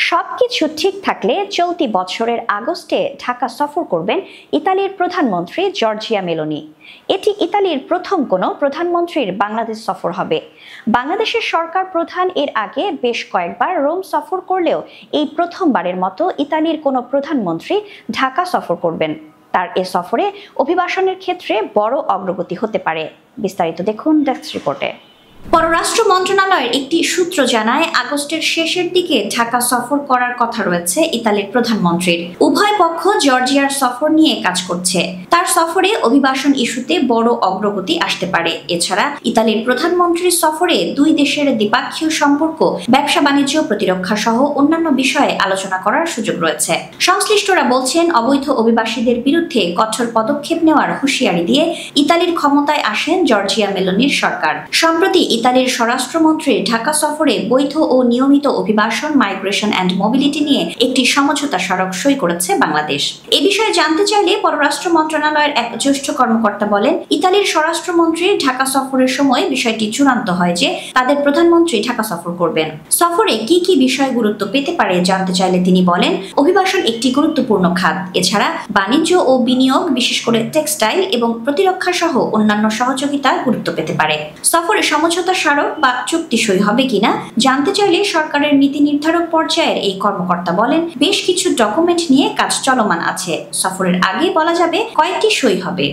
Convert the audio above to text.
সবকিছু ঠিক থাকলে চলতি বছরের আগস্টে ঢাকা সফর করবেন ইতালির প্রধানমন্ত্রী জর্জিয়া মেলোনি। এটি ইতালির প্রথম কোনো প্রধানমন্ত্রীর বাংলাদেশ সফর হবে। বাংলাদেশের সরকার প্রধান এর আগে বেশ কয়েকবার রোম সফর করলেও এই প্রথমবারের মতো ইতালির কোনো প্রধানমন্ত্রী ঢাকা সফর করবেন। তার এ সফরে অভিবাসনের ক্ষেত্রে বড় অগ্রগতি হতে পারে। বিস্তারিত দেখুন ডেস্ক রিপোর্টে। পররাষ্ট্র মন্ত্রণালয়ের একটি সূত্র জানায়, আগস্টের শেষের দিকে ঢাকা সফর করার কথা রয়েছে ইতালির প্রধানমন্ত্রীর। উভয় পক্ষ জর্জিয়ার সফর নিয়ে কাজ করছে। তার সফরে অভিবাসন ইস্যুতে বড় অগ্রগতি আসতে পারে। এছাড়া ইতালির প্রধানমন্ত্রীর সফরে দুই দেশের দ্বিপাক্ষীয় সম্পর্ক, ব্যবসা বাণিজ্য, প্রতিরক্ষা সহ অন্যান্য বিষয়ে আলোচনা করার সুযোগ রয়েছে। সংশ্লিষ্টরা বলছেন, অবৈধ অভিবাসীদের বিরুদ্ধে কঠোর পদক্ষেপ নেওয়ার হুঁশিয়ারি দিয়ে ইতালির ক্ষমতায় আসেন জর্জিয়া মেলোনির সরকার। সম্প্রতি ইতালির স্বরাষ্ট্রমন্ত্রী ঢাকা সফরে বৈধ ও নিয়মিত অভিবাসন, মাইগ্রেশন অ্যান্ড মোবিলিটি নিয়ে একটি সমঝোতা স্মারক সই করেছে বাংলাদেশ। এ বিষয়ে জানতে চাইলে পররাষ্ট্র মন্ত্রণালয়ের এক জ্যেষ্ঠ কর্মকর্তা বলেন, ইতালির স্বরাষ্ট্রমন্ত্রীর ঢাকা সফরের সময় বিষয়টি চূড়ান্ত হয় যে তাদের প্রধানমন্ত্রী ঢাকা সফর করবেন। সফরে কি কি বিষয় গুরুত্ব পেতে পারে জানতে চাইলে তিনি বলেন, অভিবাসন একটি গুরুত্বপূর্ণ খাত। এছাড়া বাণিজ্য ও বিনিয়োগ, বিশেষ করে টেক্সটাইল এবং প্রতিরক্ষা সহ অন্যান্য সহযোগিতা গুরুত্ব পেতে পারে। সফরে সমঝোতা স্মারক বা চুক্তি সই হবে কিনা জানতে চাইলে সরকারের নীতি নির্ধারক পর্যায়ের এই কর্মকর্তা বলেন, বেশ কিছু ডকুমেন্ট নিয়ে কাজ চলমান আছে। সফরের আগে বলা যাবে কয়েকটি সই হবে।